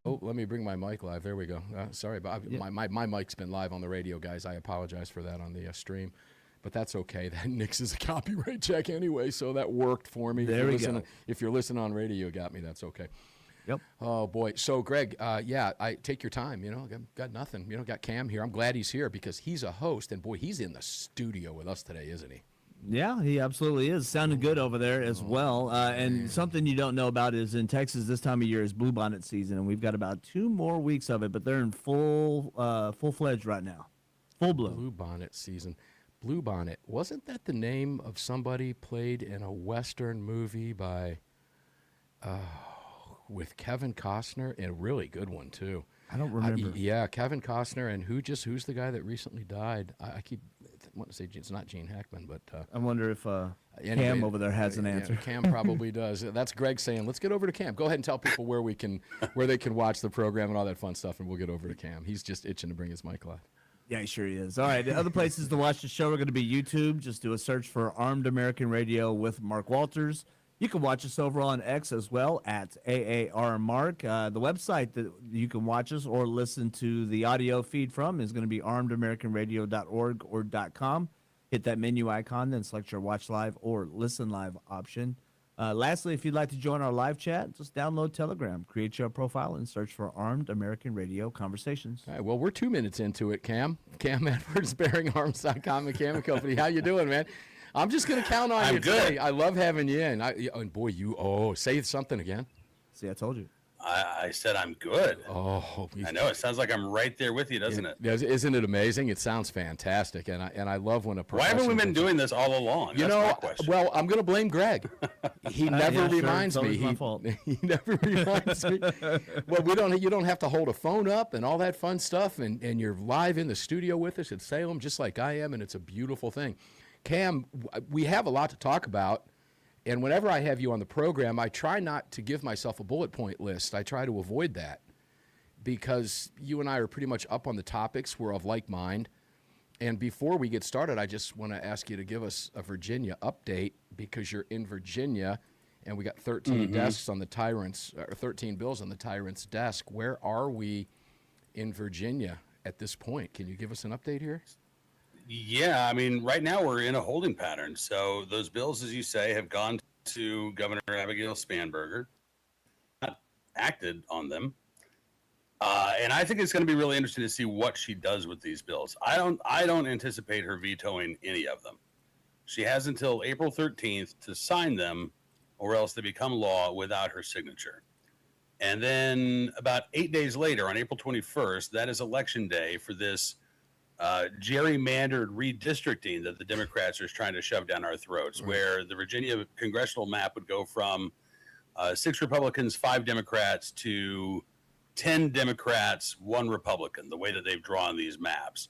Oh, let me bring my mic live. There we go. Sorry, but Yeah. my mic's been live on the radio, guys. I apologize for that on the stream, but that's okay. That nixes a copyright check anyway, so that worked for me. There we go. If you're listening on radio, you got me. That's okay. Yep. Oh boy. So Greg, I take your time. Got nothing. Got Cam here. I'm glad he's here because he's a host, and boy, he's in the studio with us today, isn't he? Yeah, he absolutely is. Sounding good over there as well. And something you don't know about is in Texas this time of year is bluebonnet season, and we've got about 2 more weeks of it, but they're in full-fledged right now. Full bloom. Bluebonnet season. Bluebonnet. Wasn't that the name of somebody played in a Western movie by with Kevin Costner? And a really good one, too. I don't remember. Yeah, Kevin Costner, and who's the guy that recently died? I keep wanting to say it's not Gene Hackman, but I wonder if anyway, Cam over there has an answer. Cam probably does. That's Greg saying, let's get over to Cam. Go ahead and tell people where they can watch the program and all that fun stuff, and we'll get over to Cam. He's just itching to bring his mic live. Yeah, he sure is. All right, the other places to watch the show are going to be YouTube. Just do a search for Armed American Radio with Mark Walters. You can watch us over on X as well at AAR Mark. The website that you can watch us or listen to the audio feed from is going to be armedamericanradio.org or .com. Hit that menu icon, then select your watch live or listen live option. Lastly, if you'd like to join our live chat, just download Telegram, create your profile, and search for Armed American Radio Conversations. All right, well, we're 2 minutes into it, Cam. Cam Edwards, BearingArms.com, and Cam Company. How you doing, man? I'm just going to count on you today. I love having you in. And boy, say something again. See, I told you. I said I'm good. Oh, I know. It sounds like I'm right there with you, doesn't it? Isn't it amazing? It sounds fantastic, and I love when a Why haven't we been doing this all along? That's my question. Well, I'm going to blame Greg. He never reminds me. My fault. He never reminds me. Well, you don't have to hold a phone up and all that fun stuff, and you're live in the studio with us at Salem, just like I am, and it's a beautiful thing. Cam, we have a lot to talk about. And whenever I have you on the program, I try not to give myself a bullet point list. I try to avoid that because you and I are pretty much up on the topics. We're of like mind. And before we get started, I just want to ask you to give us a Virginia update because you're in Virginia and we got 13 desks on the tyrant's, or 13 bills on the tyrant's desk. Where are we in Virginia at this point? Can you give us an update here? Yeah, I mean, right now we're in a holding pattern. So those bills, as you say, have gone to Governor Abigail Spanberger, not acted on them. And I think it's going to be really interesting to see what she does with these bills. I don't anticipate her vetoing any of them. She has until April 13th to sign them, or else they become law without her signature. And then about 8 days later, on April 21st, that is election day for this gerrymandered redistricting that the Democrats are trying to shove down our throats, where the Virginia congressional map would go from 6 Republicans, 5 Democrats to 10 Democrats, 1 Republican, the way that they've drawn these maps,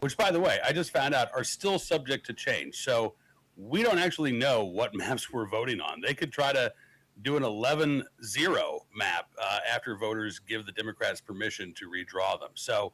which, by the way, I just found out are still subject to change. So we don't actually know what maps we're voting on. They could try to do an 11-0 map after voters give the Democrats permission to redraw them. So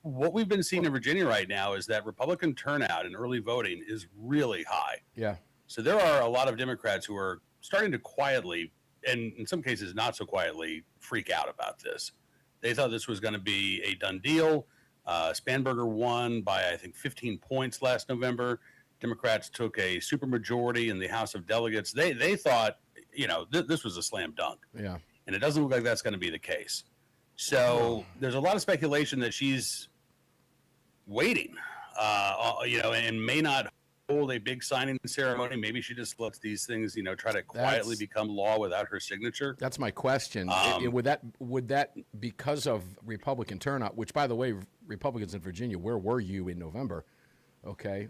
what we've been seeing in Virginia right now is that Republican turnout in early voting is really high. Yeah. So there are a lot of Democrats who are starting to quietly, and in some cases not so quietly, freak out about this. They thought this was going to be a done deal. Spanberger won by, I think, 15 points last November. Democrats took a supermajority in the House of Delegates. They thought, this was a slam dunk. Yeah. And it doesn't look like that's going to be the case. So there's a lot of speculation that she's waiting, and may not hold a big signing ceremony. Maybe she just lets these things, try to quietly become law without her signature. That's my question. Would that because of Republican turnout, which, by the way, Republicans in Virginia, where were you in November? Okay,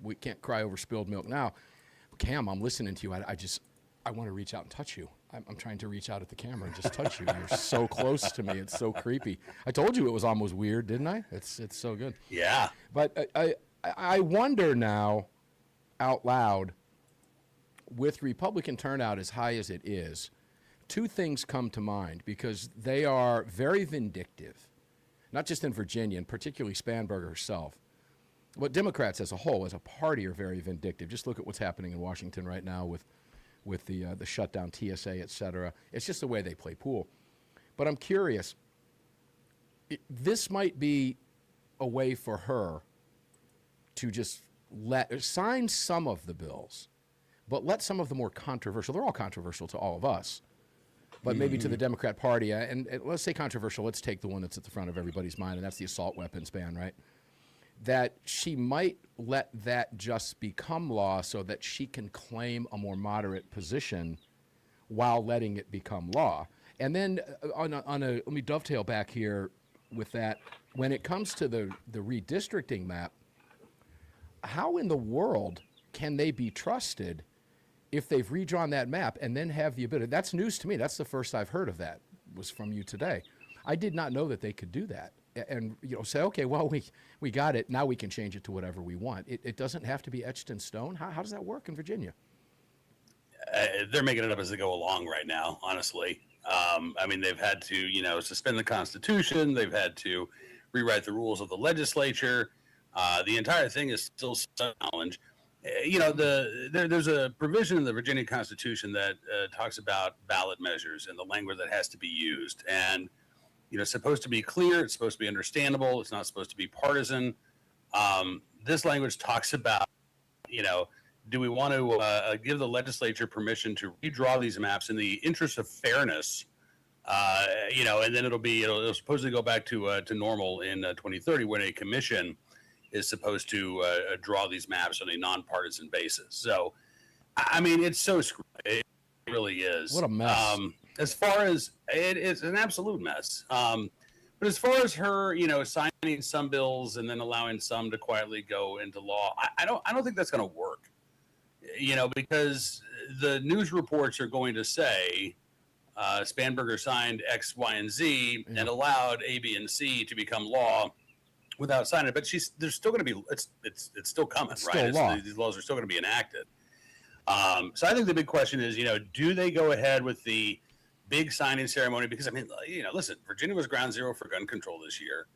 we can't cry over spilled milk now. Cam, I'm listening to you. I want to reach out and touch you. I'm trying to reach out at the camera and just touch you. You're so close to me. It's so creepy. I told you it was almost weird, didn't I? It's so good. Yeah. But I wonder now, out loud, with Republican turnout as high as it is, 2 things come to mind because they are very vindictive, not just in Virginia, and particularly Spanberger herself. But Democrats as a whole, as a party, are very vindictive. Just look at what's happening in Washington right now with the shutdown, TSA, et cetera. It's just the way they play pool. But I'm curious. This might be a way for her to just sign some of the bills, but let some of the more controversial. They're all controversial to all of us, but maybe to the Democrat Party. And let's say controversial. Let's take the one that's at the front of everybody's mind, and that's the assault weapons ban, right? That she might let that just become law so that she can claim a more moderate position while letting it become law. And then let me dovetail back here with that. When it comes to the redistricting map, how in the world can they be trusted if they've redrawn that map and then have the ability? That's news to me. That's the first I've heard of that, was from you today. I did not know that they could do that and say, okay, well, we got it. Now we can change it to whatever we want. It doesn't have to be etched in stone. How does that work in Virginia? They're making it up as they go along right now, honestly. I mean, they've had to, suspend the Constitution. They've had to rewrite the rules of the legislature. The entire thing is still a challenge. There's a provision in the Virginia Constitution that talks about ballot measures and the language that has to be used. And, it's supposed to be clear. It's supposed to be understandable. It's not supposed to be partisan. This language talks about, do we want to give the legislature permission to redraw these maps in the interest of fairness? And then it'll supposedly go back to normal in 2030 when a commission is supposed to draw these maps on a nonpartisan basis. So, I mean, it's so screwed. It really is. What a mess. As far as it's an absolute mess. But as far as her, signing some bills and then allowing some to quietly go into law, I don't think that's going to work. Because the news reports are going to say Spanberger signed X, Y, and Z and allowed A, B, and C to become law without signing it. But there's still going to be it's still coming, it's right? Still law. These laws are still going to be enacted. So I think the big question is, do they go ahead with the big signing ceremony? Because listen, Virginia was ground zero for gun control this year,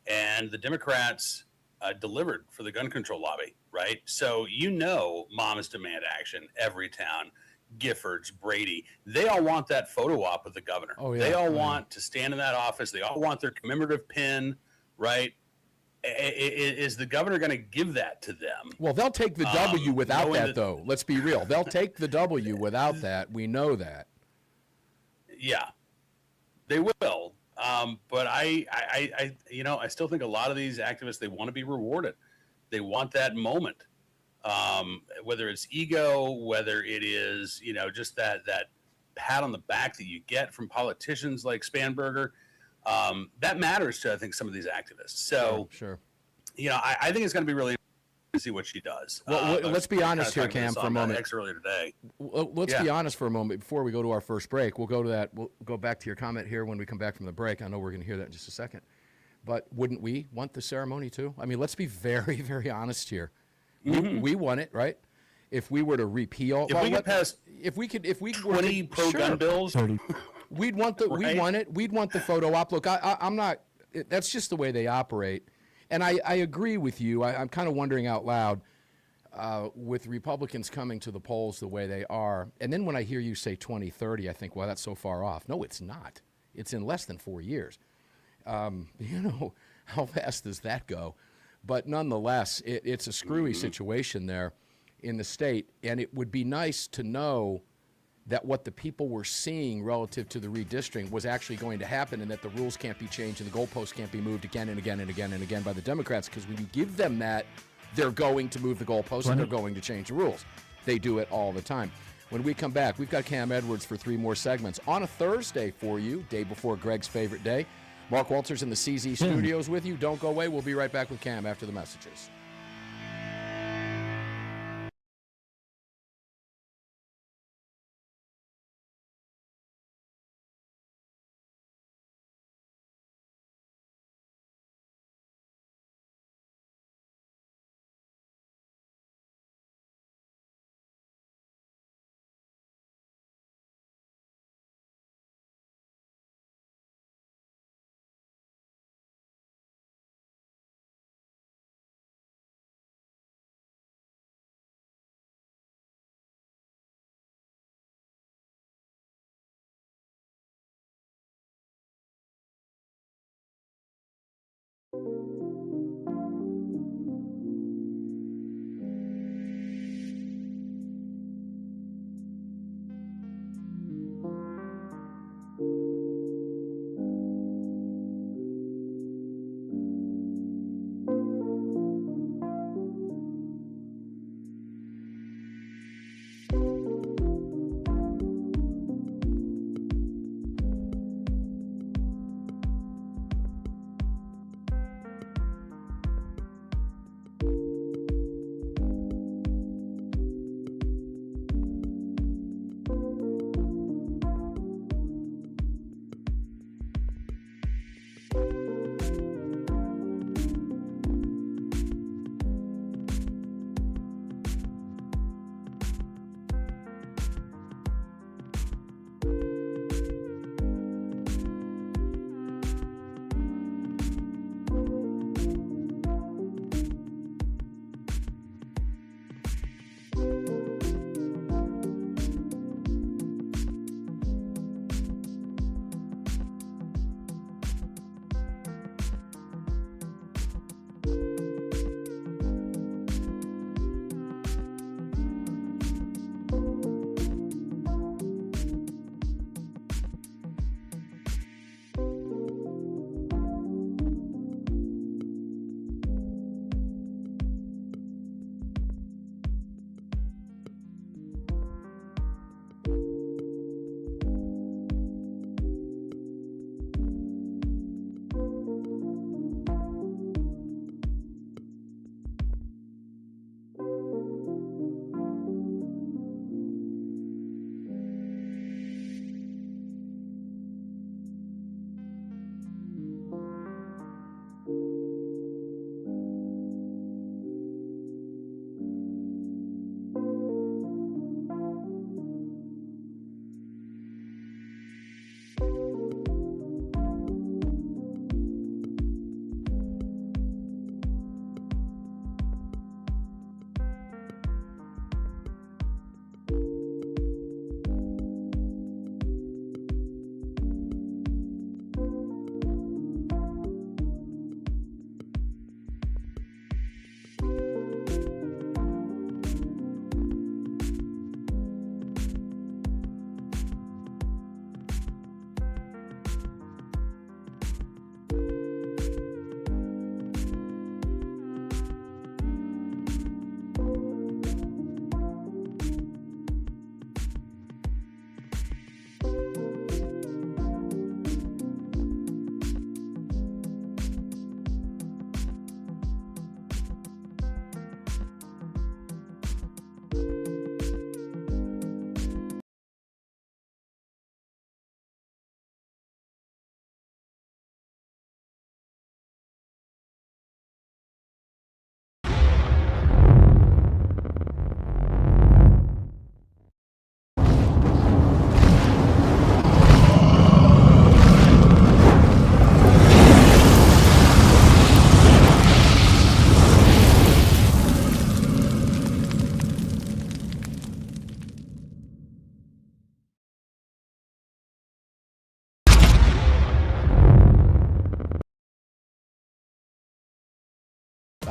and the Democrats delivered for the gun control lobby, right? So moms demand action. Everytown, Giffords, Brady, they all want that photo op with the governor. Oh, yeah. They all want to stand in that office. They all want their commemorative pin, right? Is the governor going to give that to them? Well, they'll take the W without that, though. Let's be real. They'll take the W without that. We know that. Yeah, they will. But I still think a lot of these activists, they want to be rewarded. They want that moment. Whether it's ego, whether it is, just that pat on the back that you get from politicians like Spanberger, that matters to, I think, some of these activists. So, sure. I think it's going to be really to see what she does. Well, let's be honest here, Cam, for a moment. Earlier today. Let's be honest for a moment before we go to our first break. We'll go to that. We'll go back to your comment here when we come back from the break. I know we're going to hear that in just a second. But wouldn't we want the ceremony too? I mean, let's be very, very honest here. We want it, right? If we were to repeal, if we could pass, if we 20 pro-gun bills, 30. we'd want the right? we want it. We'd want the photo op. Look, I'm not. That's just the way they operate. And I agree with you. I'm kind of wondering out loud with Republicans coming to the polls the way they are. And then when I hear you say 2030, I think, well, that's so far off. No, it's not. It's in less than 4 years. How fast does that go? But nonetheless, it's a screwy situation there in the state. And it would be nice to know that what the people were seeing relative to the redistricting was actually going to happen, and that the rules can't be changed and the goalposts can't be moved again and again and again and again by the Democrats, because when you give them that, they're going to move the goalposts and they're going to change the rules. They do it all the time. When we come back, we've got Cam Edwards for 3 more segments on a Thursday for you, day before Greg's favorite day. Mark Walters in the CZ studios with you. Don't go away. We'll be right back with Cam after the messages.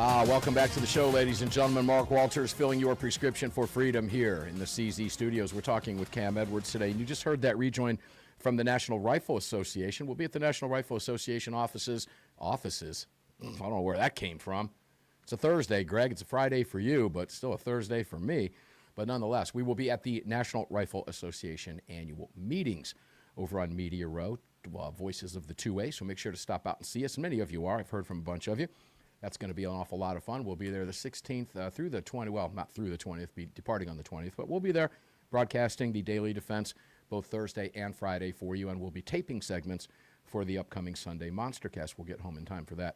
Welcome back to the show, ladies and gentlemen. Mark Walters filling your prescription for freedom here in the CZ studios. We're talking with Cam Edwards today, and you just heard that rejoin from the National Rifle Association. We'll be at the National Rifle Association offices. I don't know where that came from. It's a Thursday, Greg. It's a Friday for you, but still a Thursday for me. But nonetheless, we will be at the National Rifle Association annual meetings over on Media Row, Voices of the 2A. So make sure to stop out and see us. And many of you are. I've heard from a bunch of you. That's going to be an awful lot of fun. We'll be there the 16th through the 20th. Well, not through the 20th, be departing on the 20th, but we'll be there broadcasting the Daily Defense both Thursday and Friday for you, and we'll be taping segments for the upcoming Sunday Monstercast. We'll get home in time for that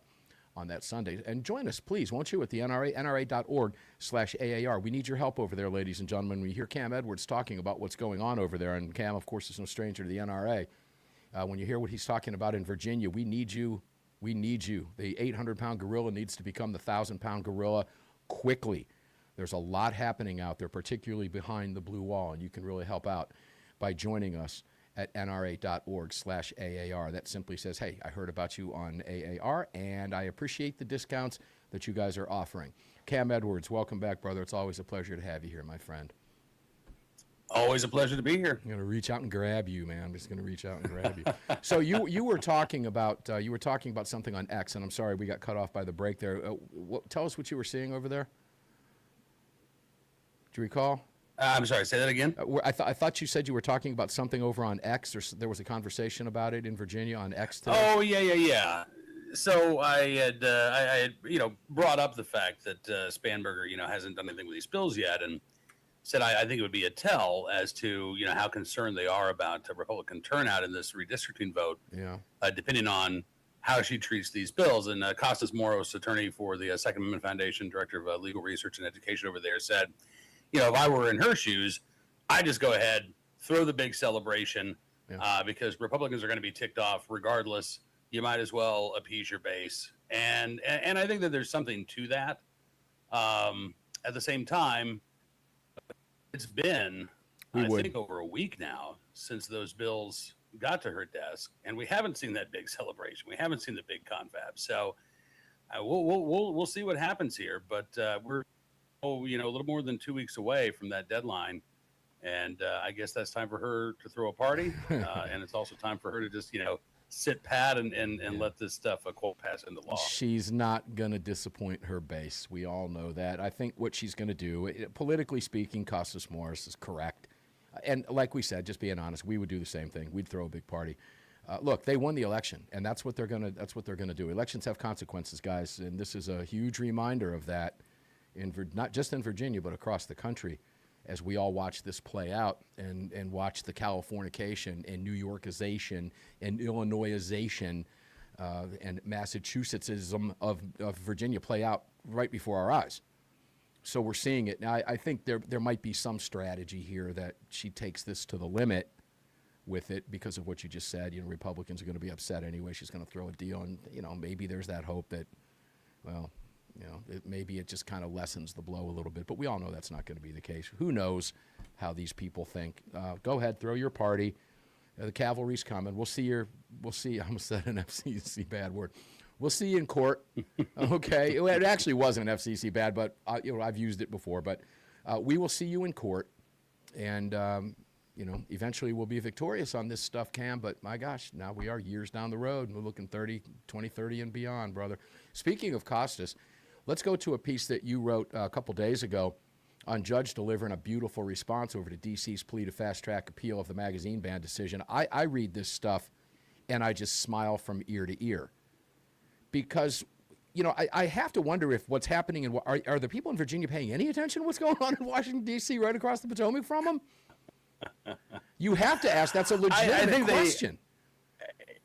on that Sunday. And join us, please, won't you, at the NRA, nra.org/AAR. We need your help over there, ladies and gentlemen. We hear Cam Edwards talking about what's going on over there, and Cam, of course, is no stranger to the NRA. When you hear what he's talking about in Virginia, we need you. We need you. The 800-pound gorilla needs to become the 1,000-pound gorilla quickly. There's a lot happening out there, particularly behind the blue wall, and you can really help out by joining us at nra.org/AAR. That simply says, hey, I heard about you on AAR, and I appreciate the discounts that you guys are offering. Cam Edwards, welcome back, brother. It's always a pleasure to have you here, my friend. Always a pleasure to be here. I'm going to reach out and grab you, man. I'm just going to reach out and grab you. So you were talking about something on X, and I'm sorry we got cut off by the break there. Tell us what you were seeing over there. Do you recall? I'm sorry. Say that again. I thought you said you were talking about something over on X, or there was a conversation about it in Virginia on X today. Oh yeah. So I had brought up the fact that Spanberger hasn't done anything with these bills yet, and said I think it would be a tell as to how concerned they are about Republican turnout in this redistricting vote. Yeah. Depending on how she treats these bills. And Costas Moros, attorney for the Second Amendment Foundation, director of legal research and education over there, said, if I were in her shoes, I'd just go ahead, throw the big celebration, because Republicans are going to be ticked off regardless. You might as well appease your base. And I think that there's something to that. At the same time, it's been, I think, over a week now since those bills got to her desk, and we haven't seen that big celebration. We haven't seen the big confab. So we'll see what happens here. But we're a little more than 2 weeks away from that deadline, and I guess that's time for her to throw a party, and it's also time for her to just sit pat and let this stuff quote pass into law. She's not going to disappoint her base. We all know that. I think what she's going to do, politically speaking, Costas Morris is correct. And like we said, just being honest, we would do the same thing. We'd throw a big party. Look, they won the election, and that's what they're going to do. Elections have consequences, guys, and this is a huge reminder of that, not just in Virginia, but across the country, as we all watch this play out and watch the Californication and New Yorkization and Illinoisization and Massachusettsism of Virginia play out right before our eyes. So we're seeing it. Now, I think there might be some strategy here that she takes this to the limit with it because of what you just said. Republicans are going to be upset anyway. She's going to throw a deal, and maybe there's that hope that, well, maybe it just kind of lessens the blow a little bit, but we all know that's not going to be the case. Who knows how these people think? Go ahead, throw your party. The cavalry's coming. We'll see. I almost said an FCC bad word. We'll see you in court. Okay, it actually wasn't an FCC bad, but I've used it before. But we will see you in court, and eventually we'll be victorious on this stuff, Cam. But my gosh, now we are years down the road, and we're looking 2030 and beyond, brother. Speaking of Costas, let's go to a piece that you wrote a couple days ago on Judge delivering a beautiful response over to D.C.'s plea to fast-track appeal of the magazine ban decision. I read this stuff, and I just smile from ear to ear. Because, I have to wonder if what's happening, are the people in Virginia paying any attention to what's going on in Washington, D.C., right across the Potomac from them? You have to ask. That's a legitimate question.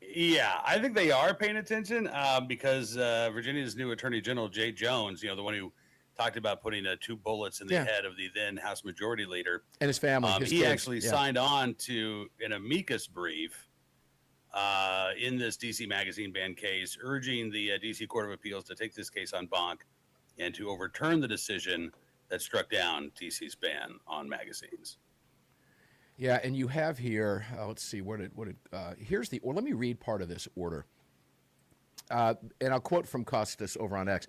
I think they are paying attention because Virginia's new Attorney General, Jay Jones, the one who talked about putting 2 bullets in the head of the then House Majority Leader. And his family. He actually signed on to an amicus brief in this D.C. magazine ban case, urging the D.C. Court of Appeals to take this case en banc and to overturn the decision that struck down D.C.'s ban on magazines. Yeah, and you have here, let's see, here's the, let me read part of this order. And I'll quote from Costas over on X.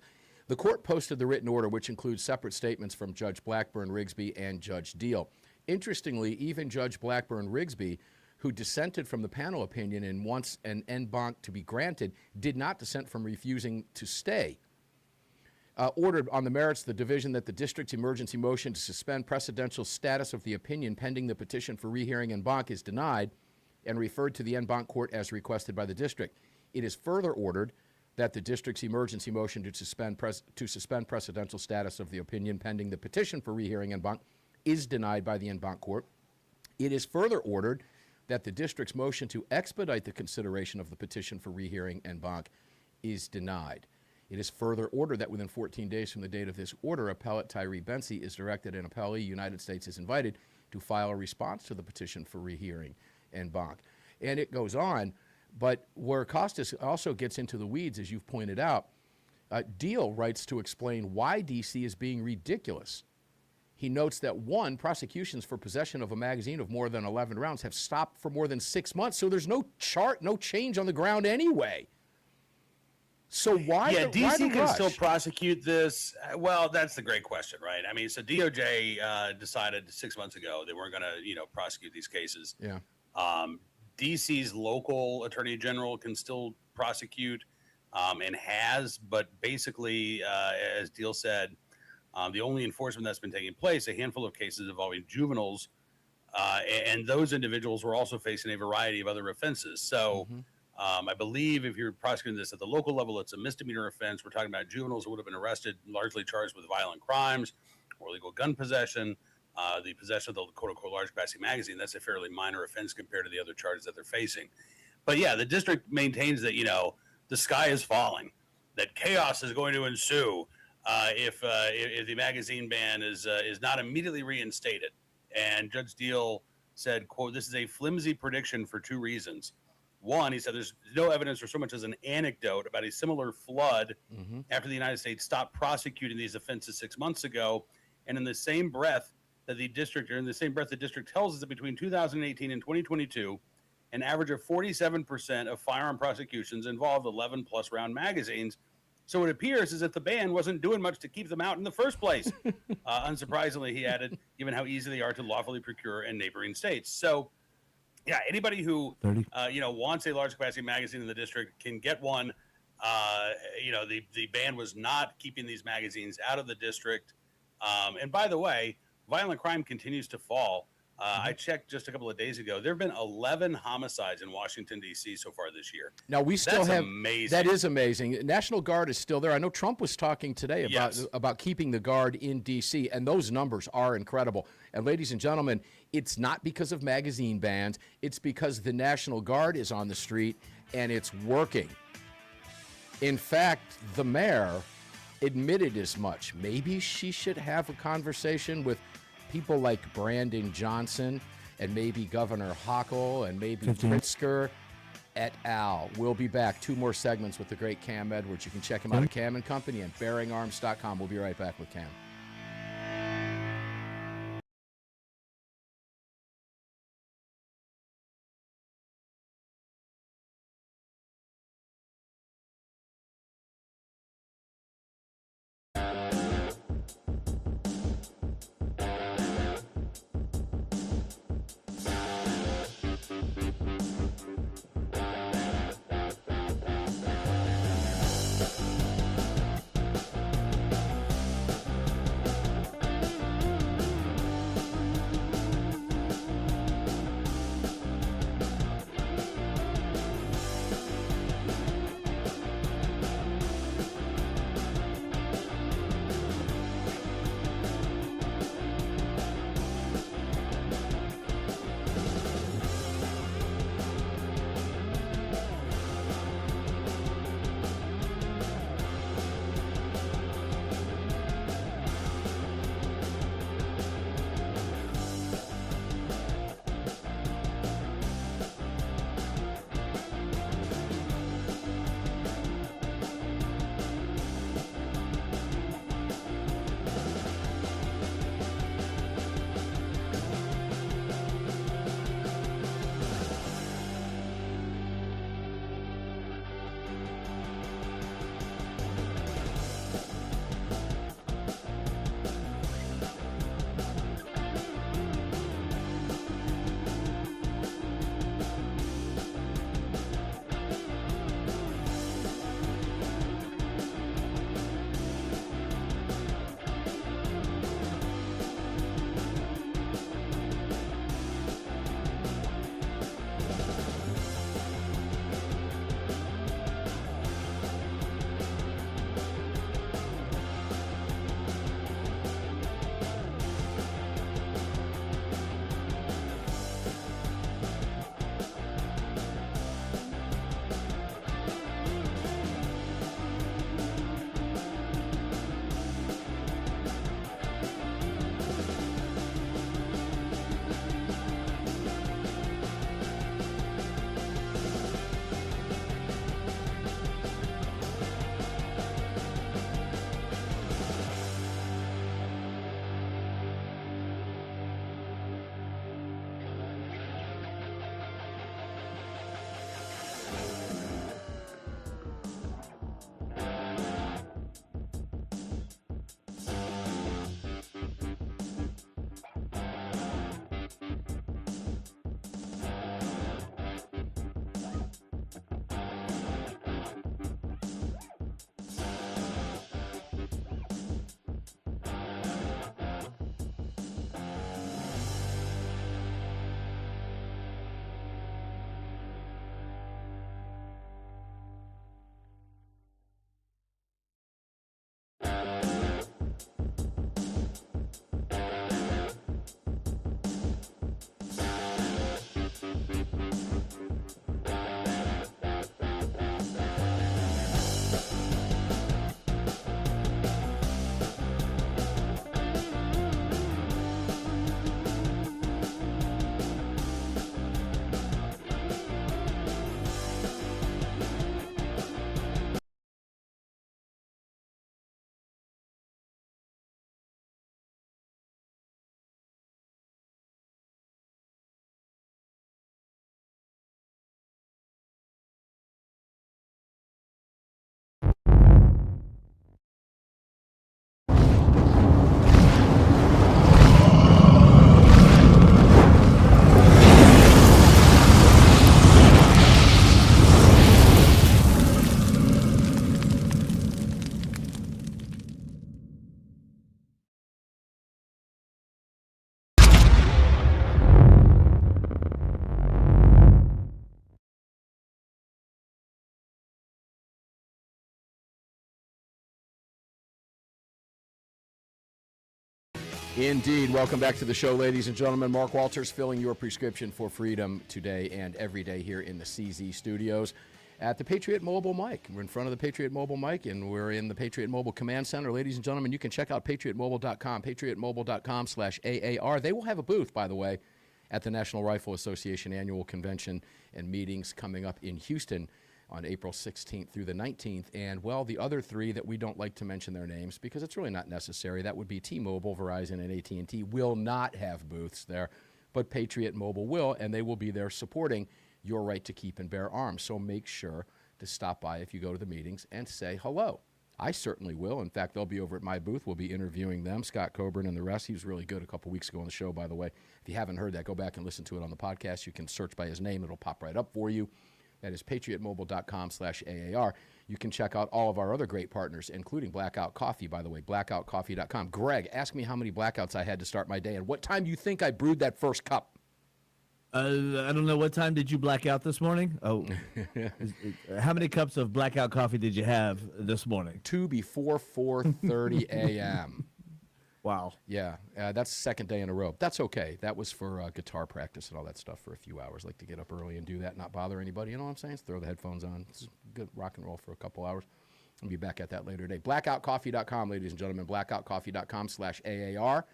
The court posted the written order, which includes separate statements from Judge Blackburn Rigsby and Judge Deal. Interestingly, even Judge Blackburn Rigsby, who dissented from the panel opinion and wants an en banc to be granted, did not dissent from refusing to stay. Ordered on the merits the division that the district's emergency motion to suspend precedential status of the opinion pending the petition for rehearing en banc is denied and referred to the en banc court as requested by the district. It is further ordered that the district's emergency motion to suspend precedential status of the opinion pending the petition for rehearing en banc is denied by the en banc court. It is further ordered that the district's motion to expedite the consideration of the petition for rehearing en banc is denied. It is further ordered that within 14 days from the date of this order, Appellate Tyree Bensey is directed and Appellee United States is invited to file a response to the petition for rehearing en banc. And it goes on, but where Costas also gets into the weeds, as you've pointed out, Deal writes to explain why D.C. is being ridiculous. He notes that, one, prosecutions for possession of a magazine of more than 11 rounds have stopped for more than 6 months, so there's no change on the ground anyway. So why? Yeah, why DC the can rush? still prosecute this. Well, that's the great question, right? I mean, so DOJ decided 6 months ago they weren't going to, prosecute these cases. Yeah. DC's local attorney general can still prosecute and has, but basically, as Deal said, the only enforcement that's been taking place, a handful of cases involving juveniles, and those individuals were also facing a variety of other offenses. So I believe if you're prosecuting this at the local level, it's a misdemeanor offense. We're talking about juveniles who would have been arrested, largely charged with violent crimes or illegal gun possession. The possession of the quote-unquote large capacity magazine, that's a fairly minor offense compared to the other charges that they're facing. But yeah, the district maintains that, the sky is falling, that chaos is going to ensue if the magazine ban is not immediately reinstated. And Judge Deal said, quote, "This is a flimsy prediction for two reasons. One," he said, "there's no evidence or so much as an anecdote about a similar flood after the United States stopped prosecuting these offenses 6 months ago. And in the same breath that the district tells us that between 2018 and 2022, an average of 47% of firearm prosecutions involved 11 plus round magazines. So it appears as if the ban wasn't doing much to keep them out in the first place." Unsurprisingly, he added, "given how easy they are to lawfully procure in neighboring states." So yeah, anybody who, wants a large capacity magazine in the district can get one. The ban was not keeping these magazines out of the district. And by the way, violent crime continues to fall. I checked just a couple of days ago. There have been 11 homicides in Washington, D.C. so far this year. Now, we still That's have amazing. That is amazing. National Guard is still there. I know Trump was talking today about keeping the Guard in D.C., and those numbers are incredible. And ladies and gentlemen, it's not because of magazine bans. It's because the National Guard is on the street, and it's working. In fact, the mayor admitted as much. Maybe she should have a conversation with people like Brandon Johnson and maybe Governor Hochul and maybe Pritzker et al. We'll be back. 2 more segments with the great Cam Edwards. You can check him out at Cam & Company and BearingArms.com. We'll be right back with Cam. Indeed. Welcome back to the show, ladies and gentlemen. Mark Walters filling your prescription for freedom today and every day here in the CZ studios at the Patriot Mobile mic. We're in front of the Patriot Mobile mic, and we're in the Patriot Mobile Command Center. Ladies and gentlemen, you can check out patriotmobile.com, patriotmobile.com/AAR. They will have a booth, by the way, at the National Rifle Association annual convention and meetings coming up in Houston on April 16th through the 19th. And, well, the other three that we don't like to mention their names because it's really not necessary, that would be T-Mobile, Verizon, and AT&T, will not have booths there, but Patriot Mobile will, and they will be there supporting your right to keep and bear arms. So make sure to stop by if you go to the meetings and say hello. I certainly will. In fact, they'll be over at my booth. We'll be interviewing them, Scott Coburn and the rest. He was really good a couple weeks ago on the show, by the way. If you haven't heard that, go back and listen to it on the podcast. You can search by his name. It'll pop right up for you. That is patriotmobile.com/AAR. You can check out all of our other great partners, including Blackout Coffee, by the way, blackoutcoffee.com. Greg, ask me how many blackouts I had to start my day and what time you think I brewed that first cup. I don't know. What time did you black out this morning? Oh, how many cups of blackout coffee did you have this morning? 2 before 4:30 a.m. Wow. Yeah, that's the second day in a row. That's okay. That was for guitar practice and all that stuff for a few hours. Like to get up early and do that, not bother anybody. You know what I'm saying? Just throw the headphones on. It's good rock and roll for a couple hours. I'll be back at that later today. Blackoutcoffee.com, ladies and gentlemen. Blackoutcoffee.com/AAR.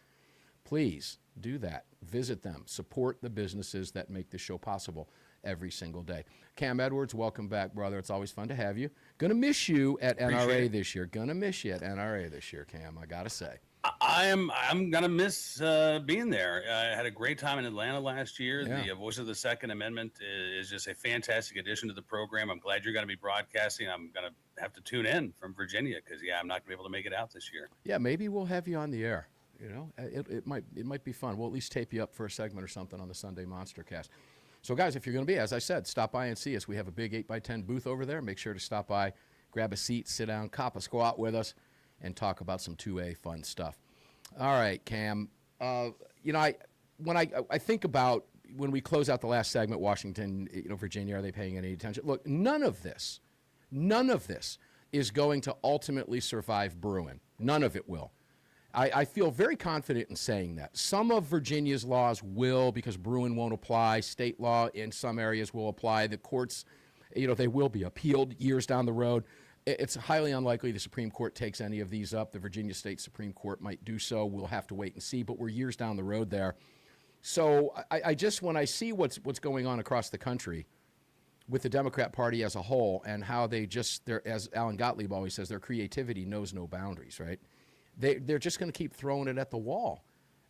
Please do that. Visit them. Support the businesses that make this show possible every single day. Cam Edwards, welcome back, brother. It's always fun to have you. Gonna miss you at NRA this year. Gonna miss you at NRA this year, Cam, I gotta say. I'm gonna miss being there. I had a great time in Atlanta last year. Yeah. The Voice of the Second Amendment is just a fantastic addition to the program. I'm glad you're going to be broadcasting. I'm going to have to tune in from Virginia because I'm not going to be able to make it out this year. Yeah, maybe we'll have you on the air. You know, it might be fun. We'll at least tape you up for a segment or something on the Sunday Monster Cast. So, guys, if you're going to be, as I said, stop by and see us. We have a big 8x10 booth over there. Make sure to stop by, grab a seat, sit down, cop a squat with us, and talk about some 2A fun stuff. All right, Cam. You know, when I think about when we close out the last segment, Washington, Virginia, are they paying any attention? Look, none of this is going to ultimately survive Bruin. None of it will. I feel very confident in saying that. Some of Virginia's laws will, because Bruin won't apply. State law in some areas will apply. The courts, they will be appealed years down the road. It's highly unlikely the Supreme Court takes any of these up. The Virginia State Supreme Court might do so. We'll have to wait and see, but we're years down the road there. So I just, when I see what's going on across the country with the Democrat Party as a whole and how they're, as Alan Gottlieb always says, their creativity knows no boundaries, right? They're just going to keep throwing it at the wall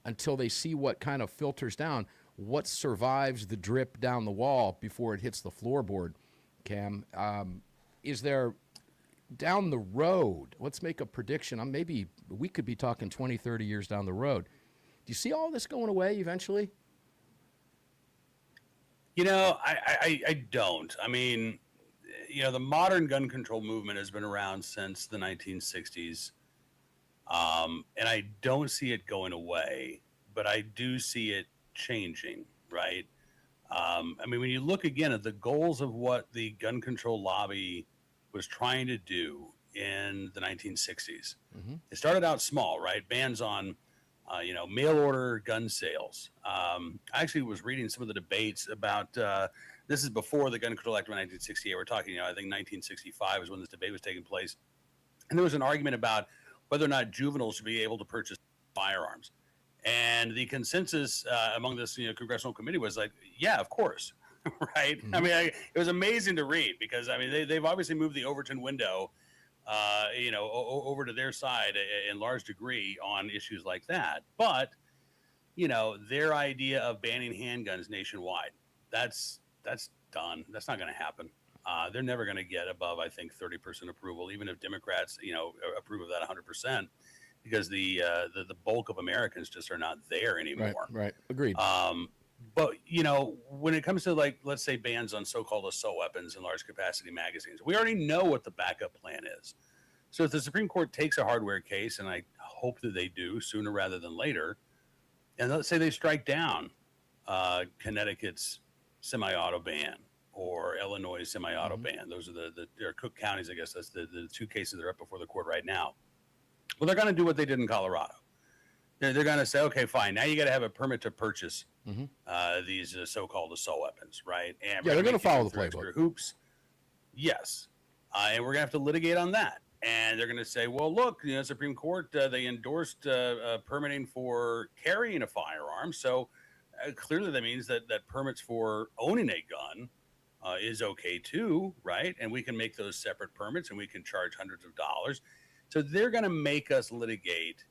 until they see what kind of filters down, what survives the drip down the wall before it hits the floorboard, Cam. Is there... down the road, let's make a prediction. Maybe we could be talking 20, 30 years down the road. Do you see all this going away eventually? I don't. I mean, the modern gun control movement has been around since the 1960s. And I don't see it going away, but I do see it changing, right? I mean, when you look again at the goals of what the gun control lobby was trying to do in the 1960s. Mm-hmm. It started out small, right? Bans on, mail order gun sales. I actually was reading some of the debates about, this is before the Gun Control Act of 1968. We're talking, I think 1965 is when this debate was taking place. And there was an argument about whether or not juveniles should be able to purchase firearms. And the consensus among this congressional committee was like, yeah, of course. Right. Mm-hmm. I mean, it was amazing to read because, I mean, they've obviously moved the Overton window, over to their side in large degree on issues like that. But, their idea of banning handguns nationwide, that's done. That's not going to happen. They're never going to get above, I think, 30% approval, even if Democrats, approve of that 100%, because the bulk of Americans just are not there anymore. Right. Agreed. But, when it comes to, let's say bans on so-called assault weapons and large capacity magazines, we already know what the backup plan is. So if the Supreme Court takes a hardware case, and I hope that they do sooner rather than later, and let's say they strike down Connecticut's semi-auto ban or Illinois' semi-auto ban. Those are they're Cook counties, I guess. That's the two cases that are up before the court right now. Well, they're going to do what they did in Colorado. they're going to say, okay, fine. Now you got to have a permit to purchase Mm-hmm. these so-called assault weapons, right? And Yeah, they're going to follow the through playbook. extra hoops. Yes, and we're going to have to litigate on that. And they're going to say, well, look, Supreme Court, they endorsed permitting for carrying a firearm. So clearly that means that permits for owning a gun is okay too, right? And we can make those separate permits and we can charge hundreds of dollars. So they're going to make us litigate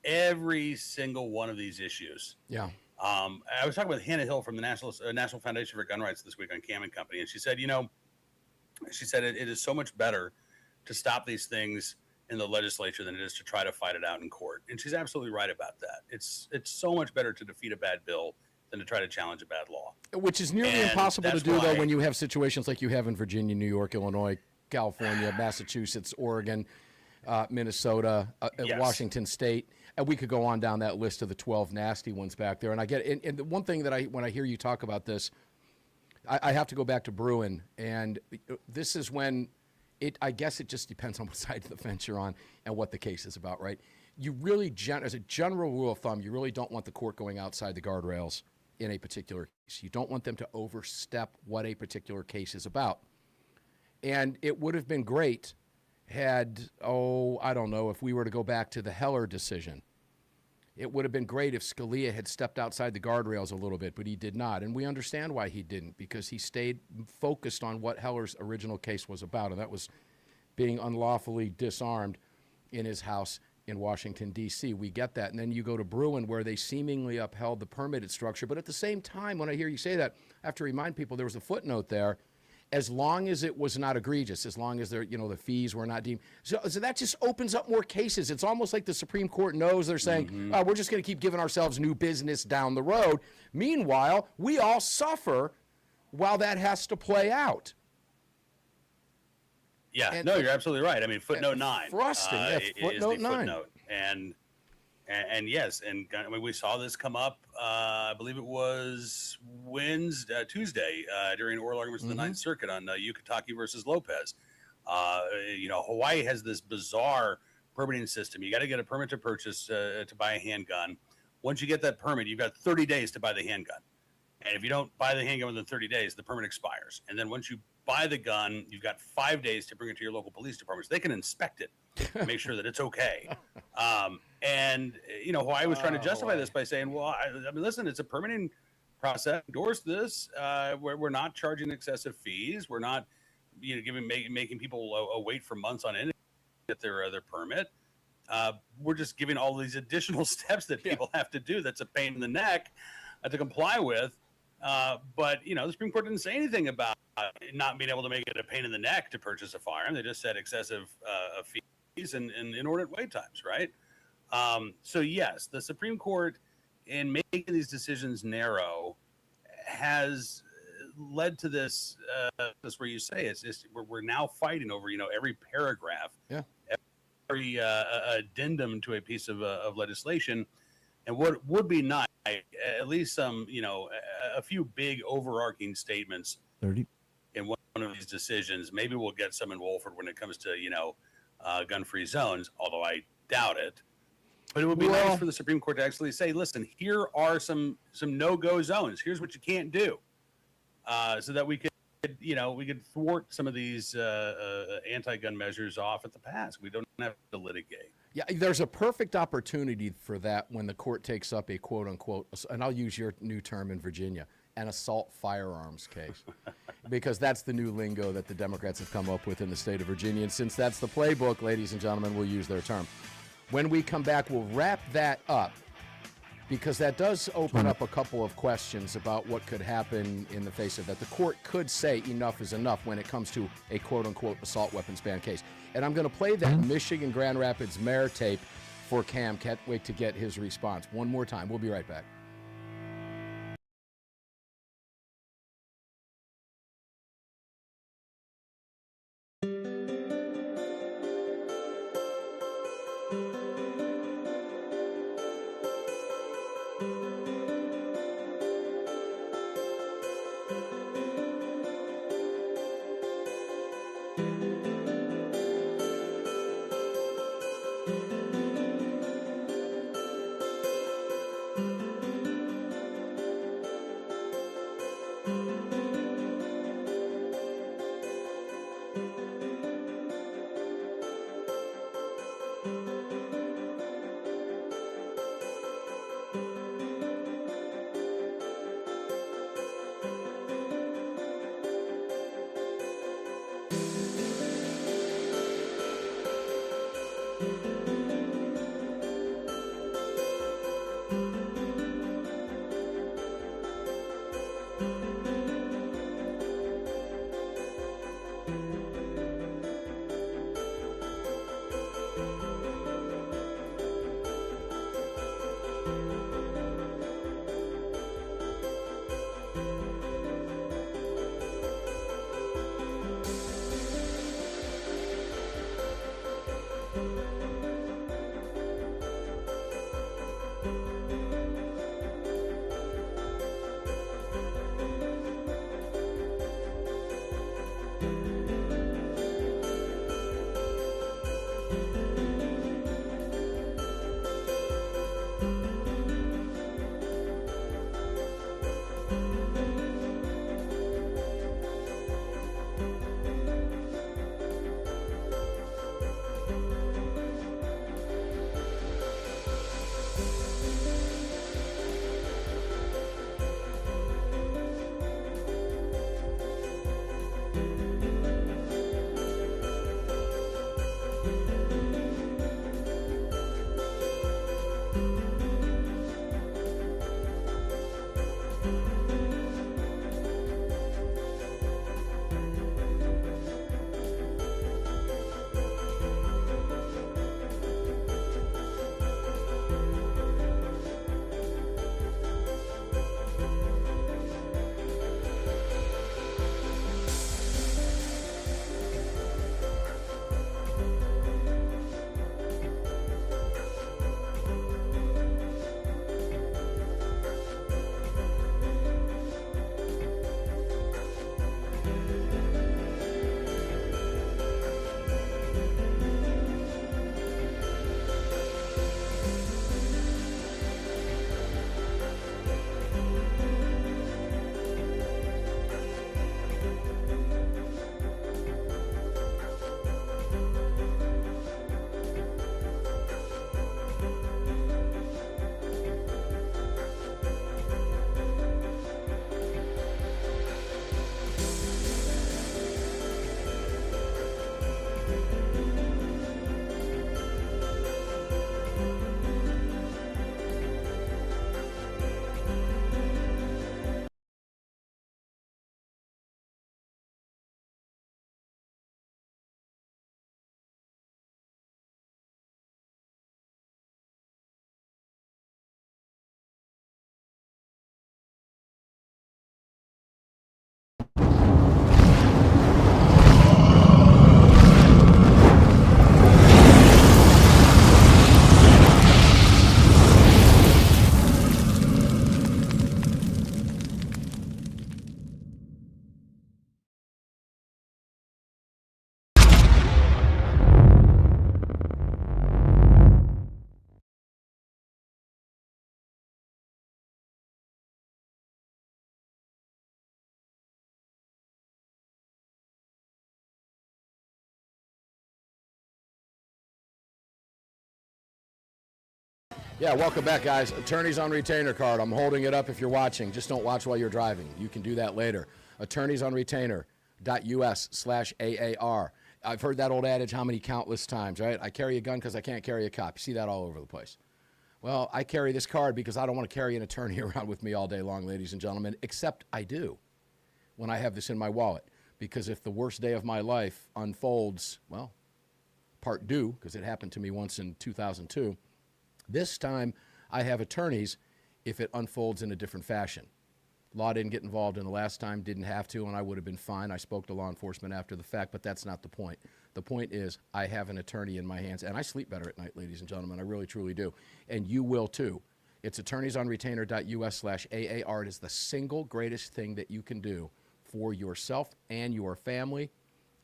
every single one of these issues. Yeah. I was talking with Hannah Hill from the National Foundation for Gun Rights this week on Cam and Company, and she said, it is so much better to stop these things in the legislature than it is to try to fight it out in court. And she's absolutely right about that. It's so much better to defeat a bad bill than to try to challenge a bad law. Which is nearly impossible to do, though, when you have situations like you have in Virginia, New York, Illinois, California, Massachusetts, Oregon, Minnesota, Yes. Washington State. And we could go on down that list of the 12 nasty ones back there. And I get and the one thing that when I hear you talk about this, I have to go back to Bruin. And this is when I guess it just depends on what side of the fence you're on and what the case is about, right? You really, as a general rule of thumb, you really don't want the court going outside the guardrails in a particular case. You don't want them to overstep what a particular case is about. And it would have been great had, I don't know, if we were to go back to the Heller decision. It would have been great if Scalia had stepped outside the guardrails a little bit, but he did not. And we understand why he didn't, because he stayed focused on what Heller's original case was about, and that was being unlawfully disarmed in his house in Washington, D.C. We get that. And then you go to Bruin, where they seemingly upheld the permitted structure. But at the same time, when I hear you say that, I have to remind people there was a footnote there. As long as it was not egregious, as long as the fees were not deemed. So that just opens up more cases. It's almost like the Supreme Court knows they're saying, we're just going to keep giving ourselves new business down the road. Meanwhile, we all suffer while that has to play out. Yeah, no, you're absolutely right. I mean, footnote 9. Frosting, footnote 9. Footnote. And yes, and I mean, we saw this come up. I believe it was Tuesday during oral arguments in the Ninth Circuit on Yukataki versus Lopez. Hawaii has this bizarre permitting system. You got to get a permit to purchase to buy a handgun. Once you get that permit, you've got 30 days to buy the handgun. And if you don't buy the handgun within 30 days, the permit expires. And then once you buy the gun, you've got 5 days to bring it to your local police department so they can inspect it and make sure that it's okay. Hawaii was trying to justify this by saying, well, I mean, listen, it's a permitting process. Endorse this. We're not charging excessive fees. We're not, making people wait for months on end to get their permit. We're just giving all these additional steps that people have to do. That's a pain in the neck to comply with. But the Supreme Court didn't say anything about not being able to make it a pain in the neck to purchase a firearm. They just said excessive fees and inordinate wait times, right? So yes, the Supreme Court, in making these decisions narrow, has led to this where you say it's just we're now fighting over every paragraph, every addendum to a piece of legislation, and what would be nice, at least some a few big overarching statements 30 in one of these decisions. Maybe we'll get some in Wolford when it comes to gun-free zones, although I doubt it. But it would be nice for the Supreme Court to actually say, listen, here are some no-go zones. Here's what you can't do, so that we could thwart some of these anti-gun measures off at the pass. We don't have to litigate. Yeah, there's a perfect opportunity for that when the court takes up a quote-unquote, and I'll use your new term in Virginia, an assault firearms case, because that's the new lingo that the Democrats have come up with in the state of Virginia. And since that's the playbook, ladies and gentlemen, we'll use their term. When we come back, we'll wrap that up, because that does open up a couple of questions about what could happen in the face of that. The court could say enough is enough when it comes to a quote-unquote assault weapons ban case. And I'm going to play that Michigan Grand Rapids mayor tape for Cam. Can't wait to get his response. One more time. We'll be right back. Yeah, welcome back, guys. Attorneys on retainer card. I'm holding it up if you're watching. Just don't watch while you're driving. You can do that later. attorneysonretainer.us/AAR. I've heard that old adage how many countless times, right? I carry a gun because I can't carry a cop. You see that all over the place. Well, I carry this card because I don't want to carry an attorney around with me all day long, ladies and gentlemen, except I do when I have this in my wallet. Because if the worst day of my life unfolds, well, part due, because it happened to me once in 2002, this time I have attorneys if it unfolds in a different fashion. Law didn't get involved in the last time, didn't have to, and I would have been fine. I spoke to law enforcement after the fact, but that's not the point. The point is I have an attorney in my hands, and I sleep better at night, ladies and gentlemen. I really, truly do. And you will too. It's attorneysonretainer.us/AAR. It is the single greatest thing that you can do for yourself and your family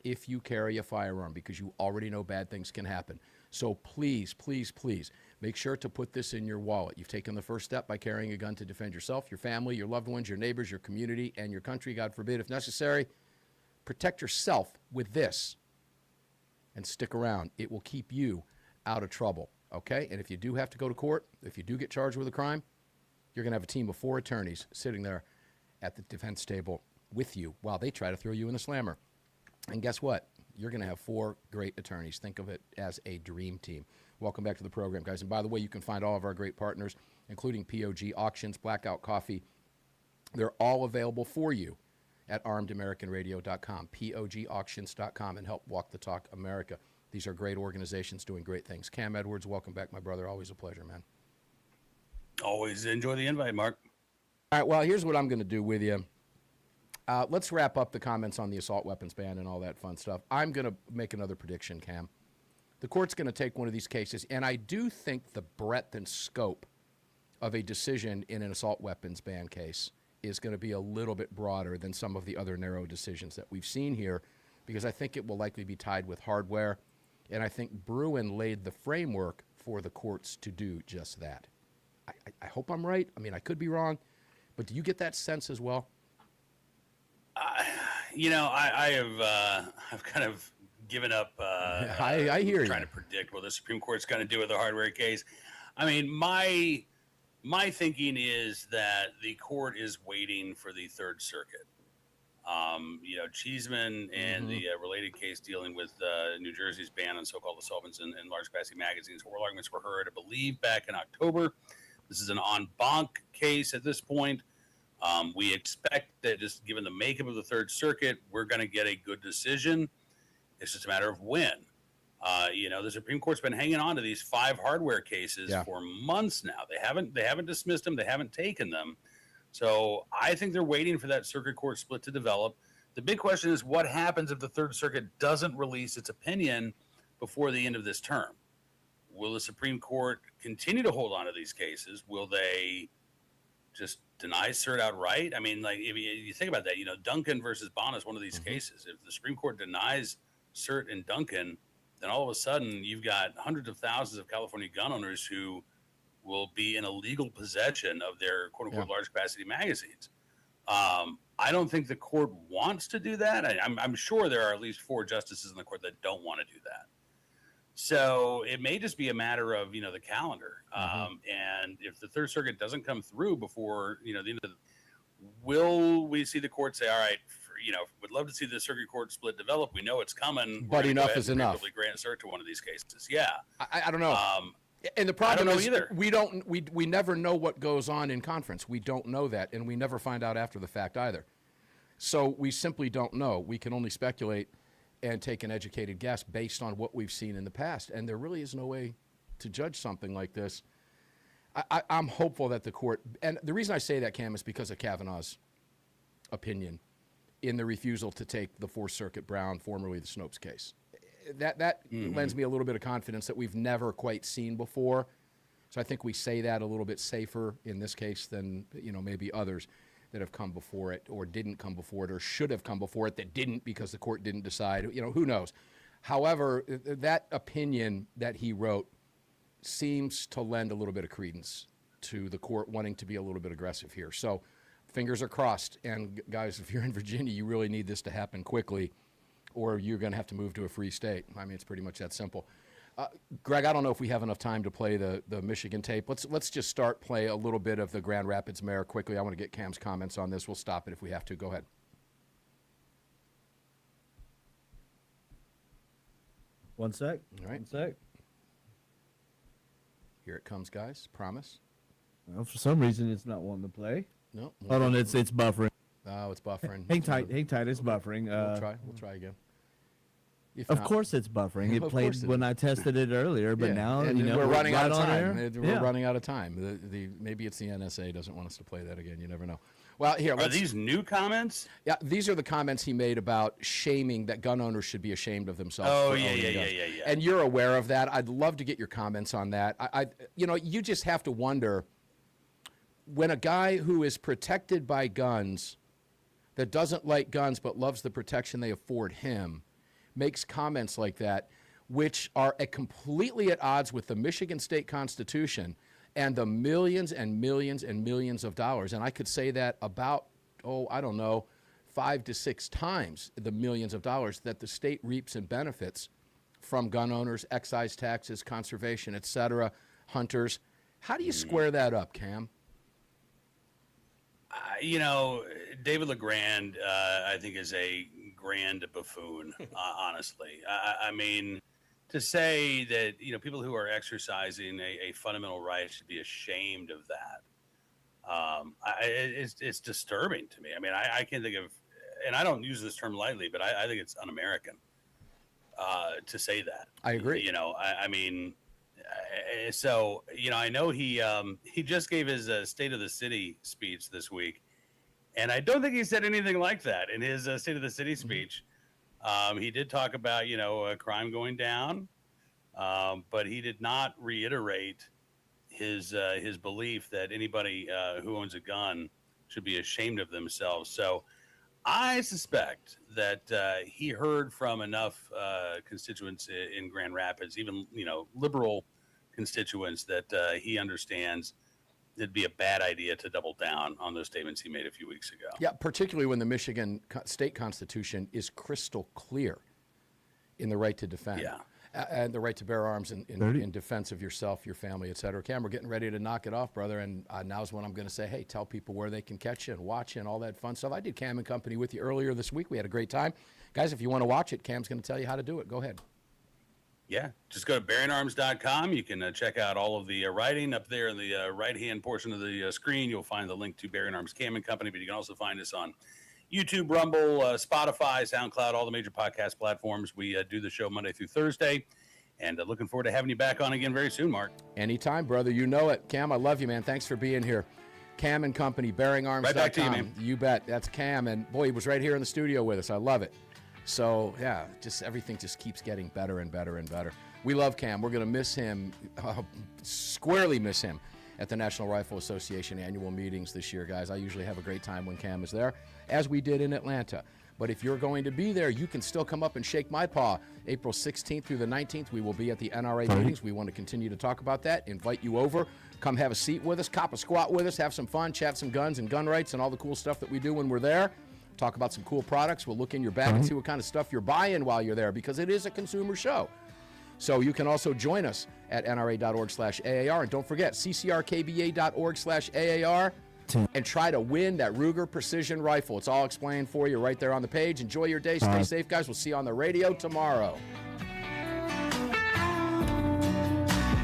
if you carry a firearm, because you already know bad things can happen. So please, please, please make sure to put this in your wallet. You've taken the first step by carrying a gun to defend yourself, your family, your loved ones, your neighbors, your community, and your country, God forbid, if necessary. Protect yourself with this and stick around. It will keep you out of trouble, okay? And if you do have to go to court, if you do get charged with a crime, you're going to have a team of 4 attorneys sitting there at the defense table with you while they try to throw you in the slammer. And guess what? You're going to have 4 great attorneys. Think of it as a dream team. Welcome back to the program, guys. And by the way, you can find all of our great partners, including POG Auctions, Blackout Coffee. They're all available for you at armedamericanradio.com, POGauctions.com, and Help Walk the Talk America. These are great organizations doing great things. Cam Edwards, welcome back, my brother. Always a pleasure, man. Always enjoy the invite, Mark. All right, well, here's what I'm going to do with you. Let's wrap up the comments on the assault weapons ban and all that fun stuff. I'm going to make another prediction, Cam. The court's going to take one of these cases, and I do think the breadth and scope of a decision in an assault weapons ban case is going to be a little bit broader than some of the other narrow decisions that we've seen here, because I think it will likely be tied with hardware, and I think Bruin laid the framework for the courts to do just that. I hope I'm right. I mean, I could be wrong, but do you get that sense as well? I've kind of given up. I hear you. Trying to predict what the Supreme Court's going to do with the hardware case. I mean, my thinking is that the court is waiting for the Third Circuit. Cheeseman and the related case dealing with New Jersey's ban on so-called assaultments in large capacity magazines. Oral arguments were heard, I believe, back in October. This is an en banc case at this point. We expect that, just given the makeup of the Third Circuit, we're going to get a good decision. It's just a matter of when. The Supreme Court's been hanging on to these 5 hardware cases for months now. They haven't dismissed them. They haven't taken them. So I think they're waiting for that circuit court split to develop. The big question is, what happens if the Third Circuit doesn't release its opinion before the end of this term? Will the Supreme Court continue to hold on to these cases? Will they just deny cert outright? I mean, like, if you think about that, Duncan versus Bonn is one of these cases. If the Supreme Court denies cert in Duncan, then all of a sudden you've got hundreds of thousands of California gun owners who will be in illegal possession of their quote-unquote large capacity magazines. I don't think the court wants to do that. I'm sure there are at least 4 justices in the court that don't want to do that. So it may just be a matter of, the calendar. And if the Third Circuit doesn't come through before, the end of will we see the court say, all right, would love to see the circuit court split develop. We know it's coming. But enough is enough. Probably grant cert to one of these cases. Yeah. I don't know. And the problem is either. we never know what goes on in conference. We don't know that, and we never find out after the fact either. So we simply don't know. We can only speculate and take an educated guess based on what we've seen in the past. And there really is no way to judge something like this. I'm hopeful that the court, and the reason I say that, Cam, is because of Kavanaugh's opinion in the refusal to take the Fourth Circuit Brown, formerly the Snopes case. That lends me a little bit of confidence that we've never quite seen before. So I think we say that a little bit safer in this case than, maybe others that have come before it or didn't come before it or should have come before it that didn't because the court didn't decide. Who knows? However, that opinion that he wrote seems to lend a little bit of credence to the court wanting to be a little bit aggressive here. So fingers are crossed. And guys, if you're in Virginia, you really need this to happen quickly or you're going to have to move to a free state. I mean, it's pretty much that simple. Greg, I don't know if we have enough time to play the Michigan tape. Let's just play a little bit of the Grand Rapids Mayor quickly. I want to get Cam's comments on this. We'll stop it if we have to. Go ahead. One sec. All right. One sec. Here it comes, guys. Promise. Well, for some reason, it's not wanting to play. No. Hold on, it's buffering. Oh, it's buffering. Hang tight, it's buffering. We'll try again. If Of not- course it's buffering. It Of played course it when I tested it earlier, but Yeah, now and we're running out of right on time. air. We're running out of time. Maybe it's the NSA doesn't want us to play that again. You never know. Well, here. Are these new comments? Yeah, these are the comments he made about shaming that gun owners should be ashamed of themselves. Oh, for yeah, owning yeah, guns. yeah. And you're aware of that. I'd love to get your comments on that. You just have to wonder when a guy who is protected by guns, that doesn't like guns but loves the protection they afford him, makes comments like that, which are completely at odds with the Michigan State Constitution and the millions and millions and millions of dollars. And I could say that about, 5 to 6 times the millions of dollars that the state reaps and benefits from gun owners, excise taxes, conservation, et cetera, hunters. How do you square that up, Cam? David LeGrand, I think, is a grand buffoon, honestly. I mean, to say that, people who are exercising a fundamental right should be ashamed of that. It's disturbing to me. I mean, I can't think of, and I don't use this term lightly, but I think it's un-American to say that. I agree. I know he just gave his State of the City speech this week, and I don't think he said anything like that in his State of the City speech. He did talk about crime going down, but he did not reiterate his belief that anybody who owns a gun should be ashamed of themselves. So I suspect that he heard from enough constituents in Grand Rapids, even liberal constituents, that he understands it'd be a bad idea to double down on those statements he made a few weeks ago. Yeah, particularly when the Michigan state constitution is crystal clear in the right to defend. Yeah. And the right to bear arms in defense of yourself, your family, et cetera. Cam, we're getting ready to knock it off, brother. And now's when I'm going to say, hey, tell people where they can catch you and watch you and all that fun stuff. I did Cam and Company with you earlier this week. We had a great time. Guys, if you want to watch it, Cam's going to tell you how to do it. Go ahead. Yeah, just go to bearingarms.com. You can check out all of the writing up there in the right-hand portion of the screen. You'll find the link to Bearing Arms Cam and Company, but you can also find us on YouTube, Rumble, Spotify, SoundCloud, all the major podcast platforms. We do the show Monday through Thursday, and looking forward to having you back on again very soon, Mark. Anytime, brother. You know it. Cam, I love you, man. Thanks for being here. Cam and Company, bearingarms.com. Right back to you, man. You bet. That's Cam, and boy, he was right here in the studio with us. I love it. So, yeah, just everything just keeps getting better and better and better. We love Cam. We're going to miss him, squarely miss him at the National Rifle Association annual meetings this year, guys. I usually have a great time when Cam is there, as we did in Atlanta. But if you're going to be there, you can still come up and shake my paw. April 16th through the 19th, we will be at the NRA meetings. We want to continue to talk about that, invite you over. Come have a seat with us, cop a squat with us, have some fun, chat some guns and gun rights and all the cool stuff that we do when we're there. Talk about some cool products. We'll look in your bag and see what kind of stuff you're buying while you're there, because it is a consumer show. So you can also join us at nra.org/AAR. And don't forget, ccrkba.org/AAR, and try to win that Ruger Precision Rifle. It's all explained for you right there on the page. Enjoy your day. Stay safe, guys. We'll see you on the radio tomorrow.